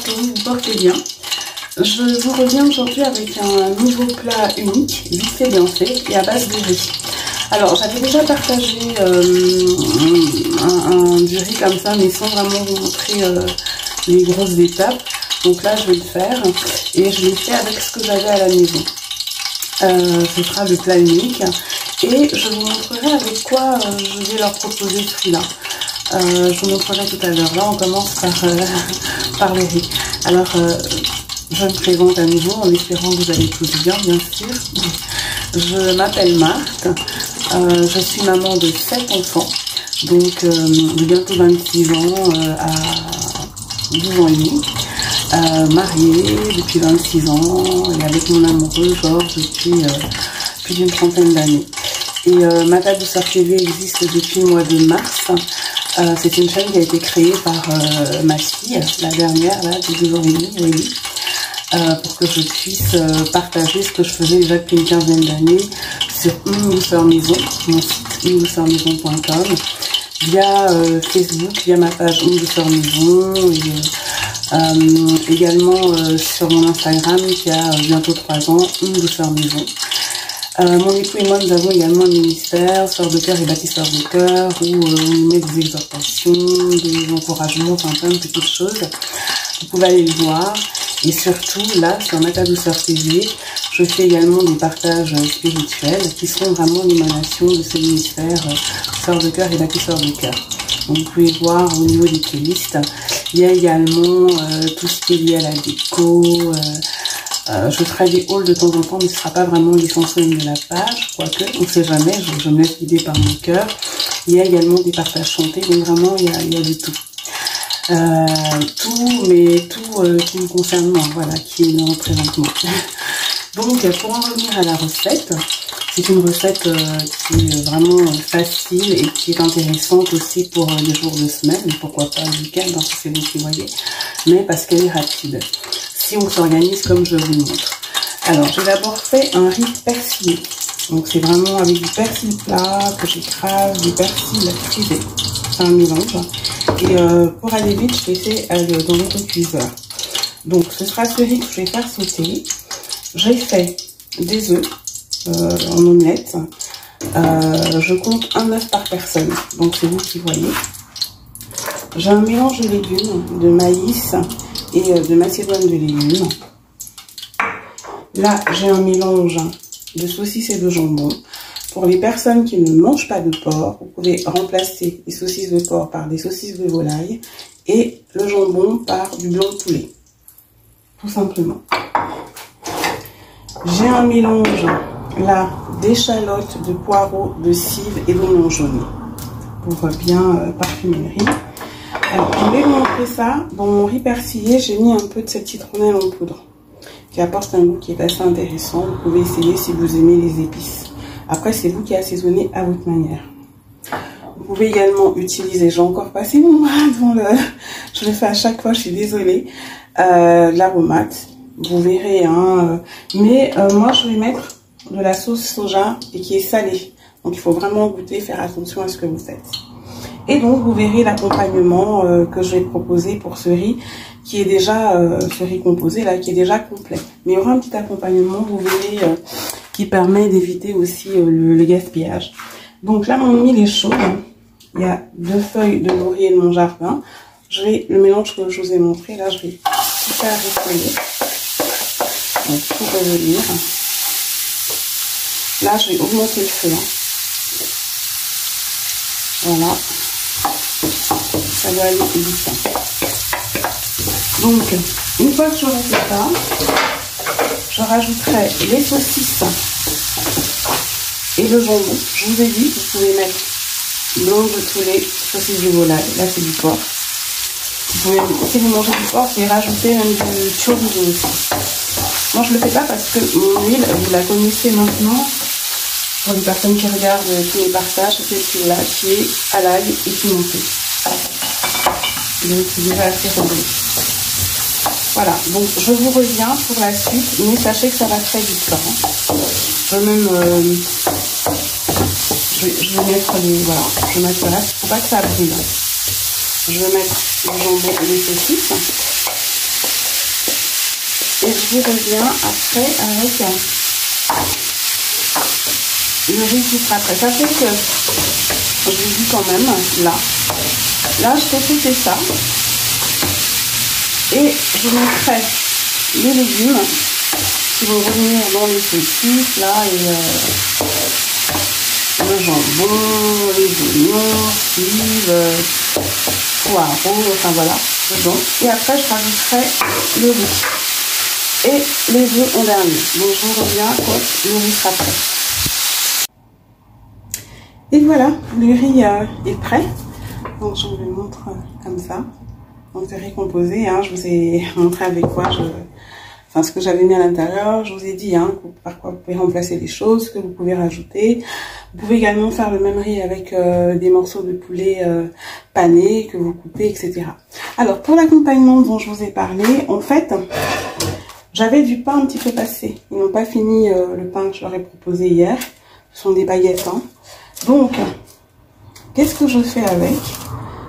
j'espère que vous vous portez bien. Je vous reviens aujourd'hui avec un nouveau plat unique, vite fait bien fait, et à base de riz. Alors j'avais déjà partagé du riz comme ça, mais sans vraiment vous montrer les grosses étapes. Donc là je vais le faire, et je l'ai fait avec ce que j'avais à la maison. Ce sera le plat unique, et je vous montrerai avec quoi je vais leur proposer ce riz-là. Je vous montrerai tout à l'heure. Là on commence par le riz. Alors je me présente à nouveau en espérant que vous allez tous bien sûr. Je m'appelle Marthe, je suis maman de 7 enfants, donc de bientôt 26 ans à 12 ans et demi, mariée depuis 26 ans et avec mon amoureux Georges depuis plus d'une trentaine d'années. Et ma table douceur TV existe depuis le mois de mars. C'est une chaîne qui a été créée par ma fille, la dernière là, de 2 ans et demi, oui. Pour que je puisse partager ce que je faisais déjà depuis une quinzaine d'années sur Une Douceur Maison, mon site unedouceurmaison.com, via Facebook, via ma page Une Douceur Maison, et également sur mon Instagram qui a bientôt 3 ans, Une Douceur Maison. Mon époux et moi, nous avons également un ministère, Sœurs de cœur et bâtisseurs de cœur, où on y met des exhortations, des encouragements, enfin plein de petites choses. Vous pouvez aller le voir. Et surtout, là, sur ma table douceur TV, je fais également des partages spirituels qui seront vraiment l'émanation de ce ministère Sœurs de cœur et bâtisseurs de cœur. Donc, vous pouvez voir au niveau des playlists, il y a également tout ce qui est lié à la déco. Je ferai des hauls de temps en temps, mais ce ne sera pas vraiment l'essentiel de la page, quoique, on ne sait jamais, je me laisse guider par mon cœur. Il y a également des partages chantés, donc vraiment, il y a du tout. Tout qui me concerne moi, voilà, qui me représente moi. Donc pour en revenir à la recette, c'est une recette qui est vraiment facile et qui est intéressante aussi pour les jours de semaine, pourquoi pas le week-end, hein, si c'est vous qui voyez, mais parce qu'elle est rapide, si on s'organise comme je vous le montre. Alors j'ai d'abord fait un riz persillé, donc c'est vraiment avec du persil plat que j'écrase, du persil frisé, c'est un mélange. Et pour aller vite, je l'ai fait dans l'autocuiseur. Donc, ce sera ce riz que je vais faire sauter. J'ai fait des œufs en omelette. Je compte un œuf par personne. Donc, c'est vous qui voyez. J'ai un mélange de légumes, de maïs et de macédoine de légumes. Là, j'ai un mélange de saucisses et de jambon. Pour les personnes qui ne mangent pas de porc, vous pouvez remplacer les saucisses de porc par des saucisses de volaille et le jambon par du blanc de poulet, tout simplement. J'ai un mélange là d'échalotes, de poireaux, de cives et d'oignons jaunes pour bien parfumer le riz. Alors, je vais vous montrer ça. Dans mon riz persillé, j'ai mis un peu de cette citronnelle en poudre qui apporte un goût qui est assez intéressant. Vous pouvez essayer si vous aimez les épices. Après, c'est vous qui assaisonnez à votre manière. Vous pouvez également utiliser, j'ai encore passé mon bras devant le... Je le fais à chaque fois, je suis désolée. L'aromate, vous verrez. Hein, mais moi, je vais mettre de la sauce soja et qui est salée. Donc, il faut vraiment goûter, faire attention à ce que vous faites. Et donc, vous verrez l'accompagnement que je vais proposer pour ce riz, qui est déjà, ce riz composé là, qui est déjà complet. Mais il y aura un petit accompagnement, vous verrez... qui permet d'éviter aussi le gaspillage. Donc là, mon huile est chaude. Il y a 2 feuilles de laurier de mon jardin. Je vais, le mélange que je vous ai montré, là, je vais tout faire récoller. Donc, tout revenir. Là, je vais augmenter le feu. Hein. Voilà. Ça doit aller vite. Donc, une fois que j'aurai fait ça, je rajouterai les saucisses et le jambon. Je vous ai dit, vous pouvez mettre blanc de poulet, saucisses de volaille. Là, c'est du porc. Vous pouvez, si vous mangez du porc, et rajouter même du chorizo aussi. Moi, je ne le fais pas parce que mon huile, vous la connaissez maintenant. Pour les personnes qui regardent tous les partages, c'est celle-là qui est à l'ail et pimentée. Donc, c'est déjà assez relevé. Voilà, donc je vous reviens pour la suite, mais sachez que ça va très vite quand même. Je vais même, je vais mettre les, voilà, je vais mettre là, il ne faut pas que ça brûle. Je vais mettre le jambon et les saucisses. et je vous reviens après avec le riz qui sera prêt. Ça fait que, je vous dis quand même, là je fais péter ça et je mettrai les légumes qui vont revenir dans les saucisses là et le jambon, les oignons, cives, poireaux, enfin voilà, dedans. Et après je rajouterai le riz et les œufs en dernier. Donc je vous reviens quand le riz sera prêt. Et voilà, le riz est prêt. Donc je vous le montre comme ça. Donc c'est riz composé, hein, je vous ai montré avec quoi enfin ce que j'avais mis à l'intérieur. Je vous ai dit par quoi vous pouvez remplacer les choses, que vous pouvez rajouter. Vous pouvez également faire le même riz avec des morceaux de poulet panés que vous coupez, etc. Alors pour l'accompagnement dont je vous ai parlé, en fait, j'avais du pain un petit peu passé. Ils n'ont pas fini le pain que je leur ai proposé hier. Ce sont des baguettes, hein. Donc, qu'est-ce que je fais avec?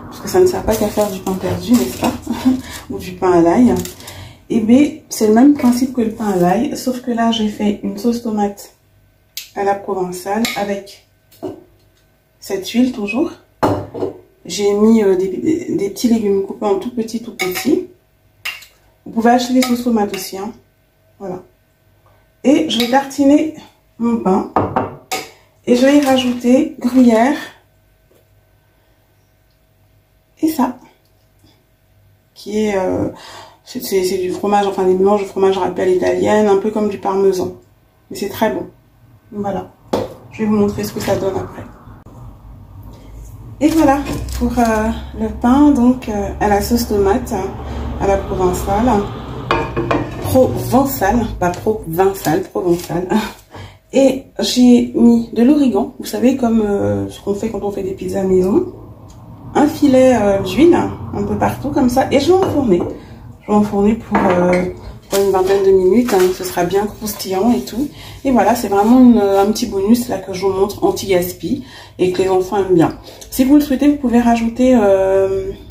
Parce que ça ne sert pas qu'à faire du pain perdu, n'est-ce pas? Ou du pain à l'ail. Et bien, c'est le même principe que le pain à l'ail, sauf que là, j'ai fait une sauce tomate à la provençale avec cette huile toujours. J'ai mis des petits légumes coupés en tout petit. Vous pouvez acheter des sauces tomates aussi, hein. Voilà. Et je vais tartiner mon pain. Et je vais y rajouter gruyère et ça, qui est, c'est du fromage, enfin des mélanges de fromage râpé à l'italienne, un peu comme du parmesan. Mais c'est très bon. Voilà, je vais vous montrer ce que ça donne après. Et voilà pour le pain, donc à la sauce tomate, à la provençale. Provençale, pas provinciale, provençale. Et j'ai mis de l'origan, vous savez, comme ce qu'on fait quand on fait des pizzas maison. Un filet d'huile, un peu partout comme ça. Et je vais enfourner. Je vais enfourner pour une vingtaine de minutes. Hein, ce sera bien croustillant et tout. Et voilà, c'est vraiment un petit bonus là que je vous montre anti-gaspi et que les enfants aiment bien. Si vous le souhaitez, vous pouvez rajouter,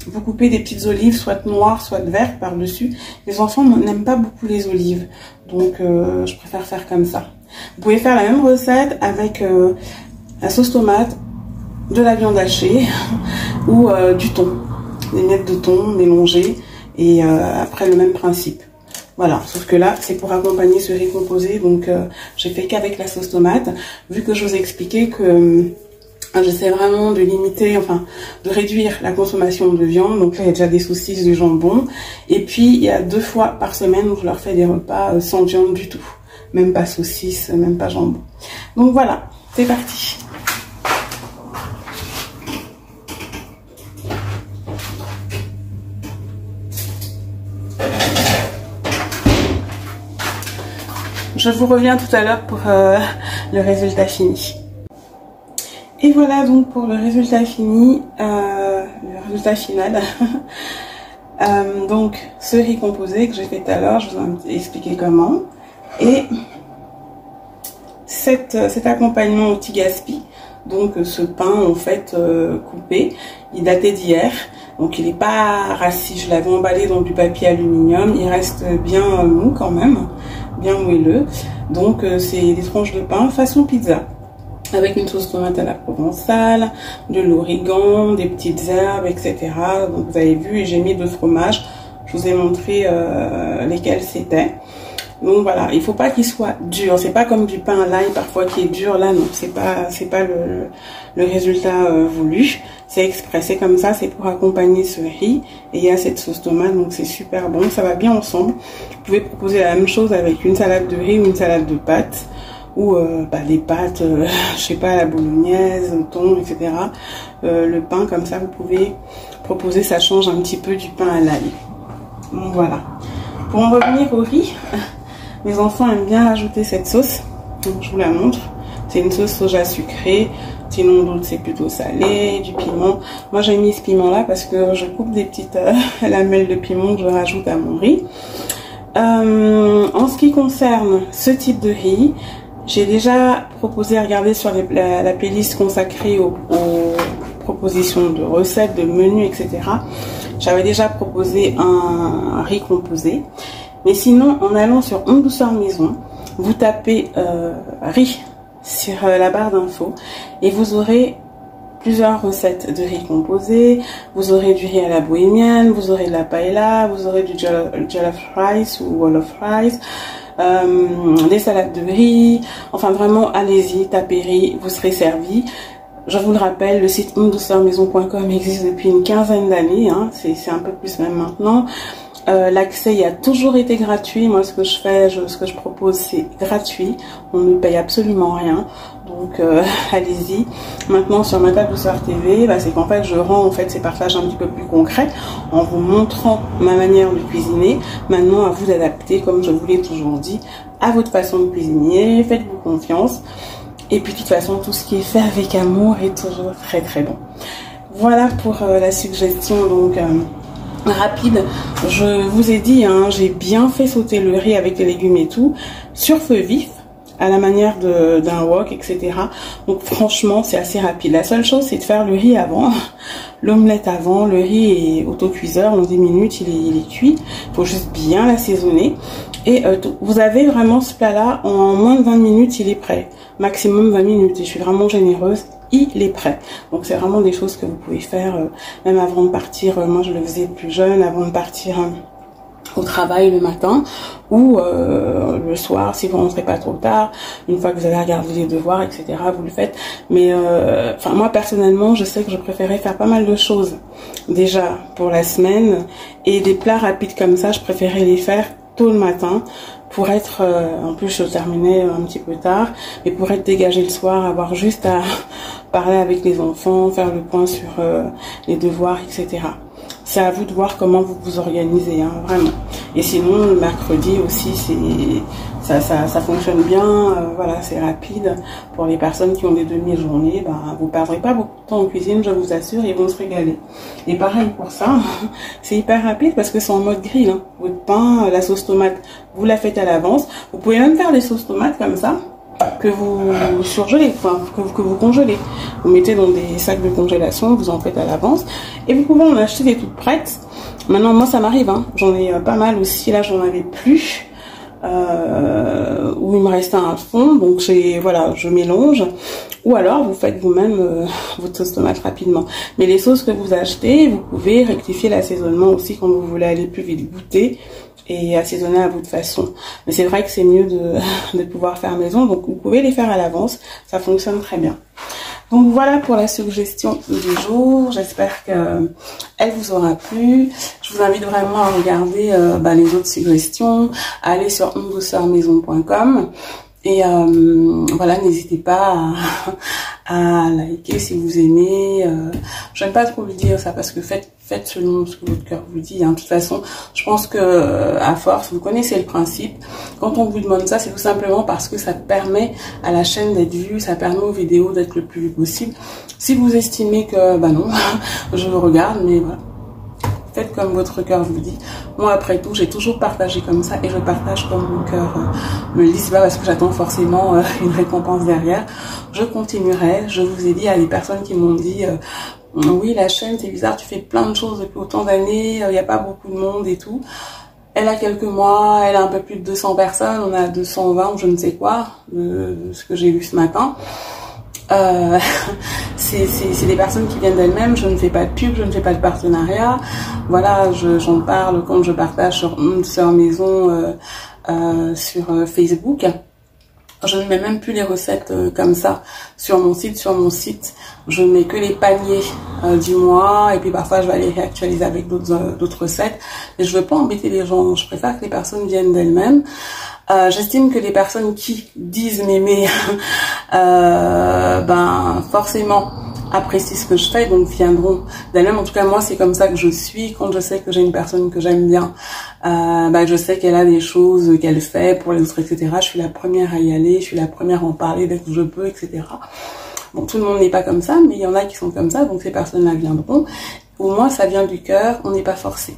vous coupez des petites olives, soit noires, soit vertes par-dessus. Les enfants n'aiment pas beaucoup les olives. Donc, je préfère faire comme ça. Vous pouvez faire la même recette avec la sauce tomate, de la viande hachée ou du thon, des miettes de thon mélangées et après le même principe. Voilà, sauf que là c'est pour accompagner ce riz composé, donc j'ai fait qu'avec la sauce tomate, vu que je vous ai expliqué que j'essaie vraiment de limiter, enfin de réduire la consommation de viande. Donc là il y a déjà des saucisses, du jambon, et puis il y a 2 fois par semaine où je leur fais des repas sans viande du tout. Même pas saucisse, même pas jambon. Donc voilà, c'est parti. Je vous reviens tout à l'heure pour le résultat fini. Et voilà donc pour le résultat fini, le résultat final. Donc ce riz composé que j'ai fait tout à l'heure, je vous ai expliqué comment. Et cet accompagnement anti-gaspi, donc ce pain en fait coupé, il datait d'hier, donc il n'est pas rassis, je l'avais emballé dans du papier aluminium, il reste bien mou quand même, bien moelleux, donc c'est des tranches de pain façon pizza, avec une sauce tomate à la provençale, de l'origan, des petites herbes, etc. Donc vous avez vu, et j'ai mis 2 fromages, je vous ai montré lesquels c'était. Donc voilà, il faut pas qu'il soit dur, c'est pas comme du pain à l'ail parfois qui est dur, là non, c'est pas le résultat voulu, c'est exprès, c'est comme ça, c'est pour accompagner ce riz, et il y a cette sauce tomate, donc c'est super bon, ça va bien ensemble. Vous pouvez proposer la même chose avec une salade de riz ou une salade de pâtes, ou des pâtes, je sais pas, la bolognaise, au thon, etc. Le pain comme ça, vous pouvez proposer, ça change un petit peu du pain à l'ail. Donc voilà. Pour en revenir au riz, mes enfants aiment bien rajouter cette sauce, donc je vous la montre. C'est une sauce soja sucrée, sinon d'autres c'est plutôt salé, du piment. Moi j'ai mis ce piment là parce que je coupe des petites lamelles de piment que je rajoute à mon riz. En ce qui concerne ce type de riz, j'ai déjà proposé à regarder sur la playlist consacrée aux propositions de recettes, de menus, etc. J'avais déjà proposé un riz composé. Mais sinon, en allant sur Onde Douceur Maison, vous tapez riz sur la barre d'infos et vous aurez plusieurs recettes de riz composé, vous aurez du riz à la bohémienne, vous aurez de la paella, vous aurez du jollof rice ou wolof rice, des salades de riz, enfin vraiment allez-y, tapez riz, vous serez servi. Je vous le rappelle, le site ondedouceurmaison.com existe depuis une quinzaine d'années, hein, c'est un peu plus même maintenant. L'accès y a toujours été gratuit. Moi, ce que je fais, ce que je propose, c'est gratuit. On ne paye absolument rien. Donc, allez-y. Maintenant, sur ma table douceur TV, c'est qu'en fait, je rends ces partages un petit peu plus concrets en vous montrant ma manière de cuisiner. Maintenant, à vous d'adapter, comme je vous l'ai toujours dit, à votre façon de cuisiner. Faites-vous confiance. Et puis, de toute façon, tout ce qui est fait avec amour est toujours très très bon. Voilà pour la suggestion, donc... rapide. Je vous ai dit, hein, j'ai bien fait sauter le riz avec les légumes et tout sur feu vif à la manière d'un wok, etc. Donc franchement c'est assez rapide. La seule chose c'est de faire le riz avant, l'omelette avant. Le riz est autocuiseur, en 10 minutes il est cuit. Il faut juste bien l'assaisonner et vous avez vraiment ce plat là en moins de 20 minutes il est prêt, maximum 20 minutes, et je suis vraiment généreuse. Il est prêt. Donc c'est vraiment des choses que vous pouvez faire même avant de partir. Moi je le faisais plus jeune, avant de partir au travail le matin ou le soir si vous rentrez pas trop tard, une fois que vous avez regardé les devoirs, etc. vous le faites. Mais moi personnellement je sais que je préférais faire pas mal de choses déjà pour la semaine, et des plats rapides comme ça je préférais les faire tôt le matin pour être, en plus je terminais un petit peu tard, mais pour être dégagé le soir, avoir juste à parler avec les enfants, faire le point sur les devoirs, etc. C'est à vous de voir comment vous vous organisez, hein, vraiment. Et sinon, le mercredi aussi, ça fonctionne bien, voilà, c'est rapide. Pour les personnes qui ont des demi-journées, vous ne perdrez pas beaucoup de temps en cuisine, je vous assure, ils vont se régaler. Et pareil pour ça, c'est hyper rapide parce que c'est en mode grill, hein. Votre pain, la sauce tomate, vous la faites à l'avance. Vous pouvez même faire des sauces tomates comme ça, que vous surgelez, que vous congelez. Vous mettez dans des sacs de congélation, vous en faites à l'avance. Et vous pouvez en acheter des toutes prêtes. Maintenant, moi, ça m'arrive, hein. J'en ai pas mal aussi. Là, j'en avais plus. Où il me restait un fond. Donc, je mélange. Ou alors, vous faites vous-même votre sauce tomate rapidement. Mais les sauces que vous achetez, vous pouvez rectifier l'assaisonnement aussi quand vous voulez aller plus vite goûter et assaisonner à votre façon. Mais c'est vrai que c'est mieux de pouvoir faire maison. Donc, vous pouvez les faire à l'avance. Ça fonctionne très bien. Donc voilà pour la suggestion du jour, j'espère qu'elle vous aura plu. Je vous invite vraiment à regarder les autres suggestions, à aller sur ondedouceurmaison.com et voilà, n'hésitez pas à liker si vous aimez. Je n'aime pas trop le dire ça parce que faites selon ce que votre cœur vous dit, hein. De toute façon, je pense que à force, vous connaissez le principe. Quand on vous demande ça, c'est tout simplement parce que ça permet à la chaîne d'être vue, ça permet aux vidéos d'être le plus vue possible. Si vous estimez que non, je vous regarde, mais voilà. Faites comme votre cœur vous dit. Moi, après tout, j'ai toujours partagé comme ça et je partage comme mon cœur me le dit. C'est pas parce que j'attends forcément une récompense derrière. Je continuerai. Je vous ai dit, à des personnes qui m'ont dit oui, la chaîne, c'est bizarre, tu fais plein de choses depuis autant d'années, il n'y a pas beaucoup de monde et tout. Elle a quelques mois, elle a un peu plus de 200 personnes, on a 220 ou je ne sais quoi, de ce que j'ai vu ce matin. C'est des personnes qui viennent d'elles-mêmes. Je ne fais pas de pub, je ne fais pas de partenariat. Voilà, j'en parle quand je partage sur Onde Douceur Maison sur Facebook. Je ne mets même plus les recettes comme ça sur mon site. Je ne mets que les paniers du mois et puis parfois je vais aller réactualiser avec d'autres recettes. Mais je veux pas embêter les gens. Je préfère que les personnes viennent d'elles-mêmes. J'estime que les personnes qui disent m'aimer, forcément apprécient ce que je fais, donc viendront d'elles-mêmes. En tout cas, moi, c'est comme ça que je suis. Quand je sais que j'ai une personne que j'aime bien, je sais qu'elle a des choses qu'elle fait pour les autres, etc. Je suis la première à y aller, je suis la première à en parler dès que je peux, etc. Bon, tout le monde n'est pas comme ça, mais il y en a qui sont comme ça, donc ces personnes-là viendront. Au moins, ça vient du cœur, on n'est pas forcé.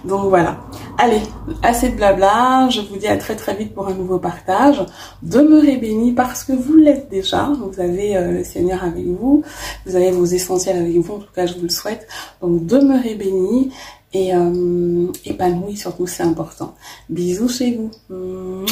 Donc voilà. Allez, assez de blabla. Je vous dis à très très vite pour un nouveau partage. Demeurez bénis parce que vous l'êtes déjà. Vous avez le Seigneur avec vous. Vous avez vos essentiels avec vous. En tout cas, je vous le souhaite. Donc demeurez bénis et épanoui surtout, c'est important. Bisous chez vous.